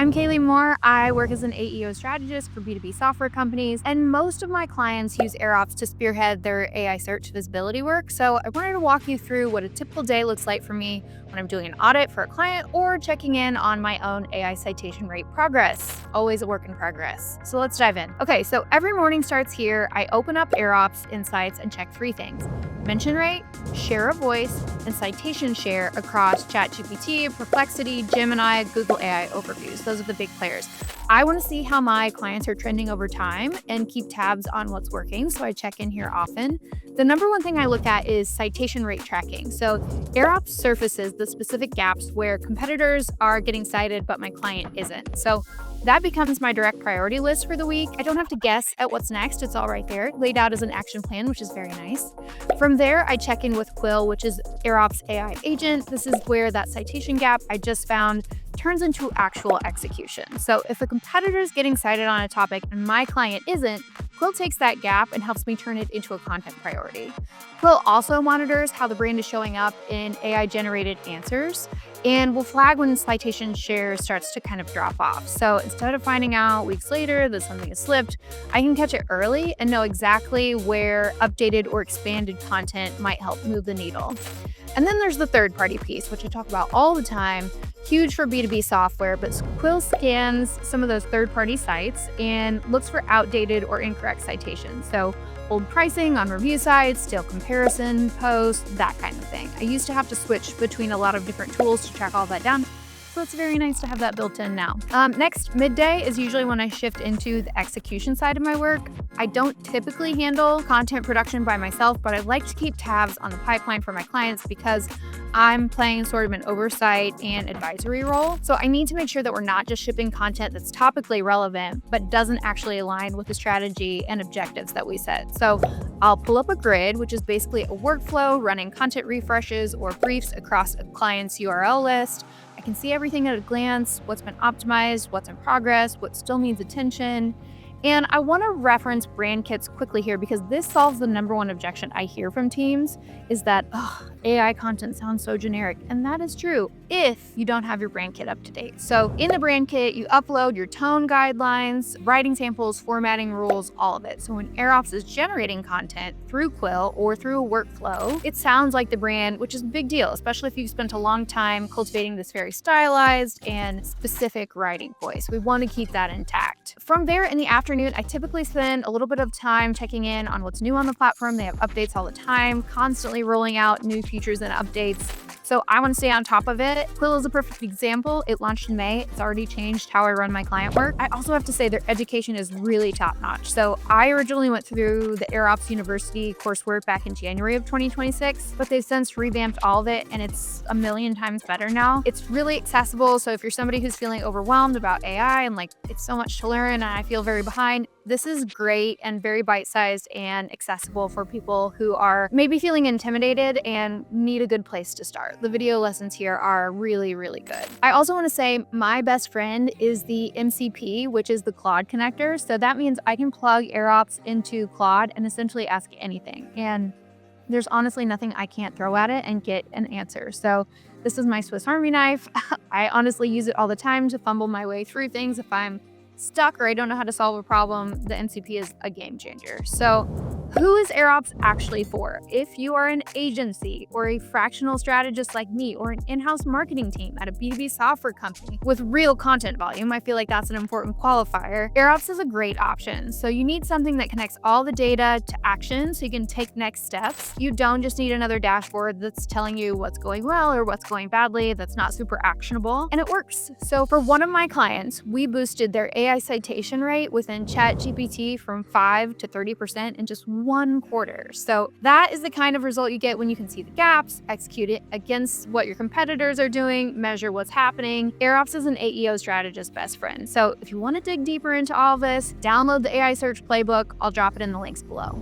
I'm Kaylee Moore. I work as an AEO strategist for B2B software companies, and most of my clients use AirOps to spearhead their AI search visibility work. So I wanted to walk you through what a typical day looks like for me when I'm doing an audit for a client or checking in on my own AI citation rate progress. Always a work in progress. So let's dive in. Okay, so every morning starts here. I open up AirOps Insights and check three things: mention rate, share of voice, and citation share across ChatGPT, Perplexity, Gemini, Google AI overviews. Those are the big players. I want to see how my clients are trending over time and keep tabs on what's working, so I check in here often. The number one thing I look at is citation rate tracking. So AirOps surfaces the specific gaps where competitors are getting cited, but my client isn't. So that becomes my direct priority list for the week. I don't have to guess at what's next. It's all right there, laid out as an action plan, which is very nice. From there, I check in with Quill, which is AirOps AI Agent. This is where that citation gap I just found turns into actual execution. So if a competitor is getting cited on a topic and my client isn't, Quill takes that gap and helps me turn it into a content priority. Quill also monitors how the brand is showing up in AI-generated answers and will flag when citation share starts to kind of drop off. So instead of finding out weeks later that something has slipped, I can catch it early and know exactly where updated or expanded content might help move the needle. And then there's the third-party piece, which I talk about all the time, huge for B2B software, but Quill scans some of those third-party sites and looks for outdated or incorrect citations. So old pricing on review sites, stale comparison posts, that kind of thing. I used to have to switch between a lot of different tools to track all that down, so it's very nice to have that built in now. Next, midday is usually when I shift into the execution side of my work. I don't typically handle content production by myself, but I like to keep tabs on the pipeline for my clients because I'm playing sort of an oversight and advisory role. So I need to make sure that we're not just shipping content that's topically relevant, but doesn't actually align with the strategy and objectives that we set. So I'll pull up a grid, which is basically a workflow running content refreshes or briefs across a client's URL list. I can see everything at a glance, what's been optimized, what's in progress, what still needs attention. And I want to reference brand kits quickly here because this solves the number one objection I hear from teams is that AI content sounds so generic. And that is true if you don't have your brand kit up to date. So in the brand kit, you upload your tone guidelines, writing samples, formatting rules, all of it. So when AirOps is generating content through Quill or through a workflow, it sounds like the brand, which is a big deal, especially if you've spent a long time cultivating this very stylized and specific writing voice. We want to keep that intact. From there, in the afternoon, I typically spend a little bit of time checking in on what's new on the platform. They have updates all the time, constantly rolling out new features and updates. So I want to stay on top of it. Quill is a perfect example. It launched in May. It's already changed how I run my client work. I also have to say their education is really top-notch. So I originally went through the AirOps University coursework back in January of 2026, but they've since revamped all of it and it's a million times better now. It's really accessible. So if you're somebody who's feeling overwhelmed about AI and like it's so much to learn and I feel very behind, this is great and very bite-sized and accessible for people who are maybe feeling intimidated and need a good place to start. The video lessons here are really, really good. I also want to say my best friend is the MCP, which is the Claude connector. So that means I can plug AirOps into Claude and essentially ask anything. And there's honestly nothing I can't throw at it and get an answer. So this is my Swiss Army knife. I honestly use it all the time to fumble my way through things. If I'm stuck or I don't know how to solve a problem, the MCP is a game changer. So who is AirOps actually for? If you are an agency or a fractional strategist like me or an in-house marketing team at a B2B software company with real content volume, I feel like that's an important qualifier. AirOps is a great option. So you need something that connects all the data to action so you can take next steps. You don't just need another dashboard that's telling you what's going well or what's going badly that's not super actionable, and it works. So for one of my clients, we boosted their AI citation rate within ChatGPT from 5 to 30% in just 1 quarter. So that is the kind of result you get when you can see the gaps, execute it against what your competitors are doing, measure what's happening. AirOps is an AEO strategist best friend. So if you want to dig deeper into all of this, download the AI search playbook. I'll drop it in the links below.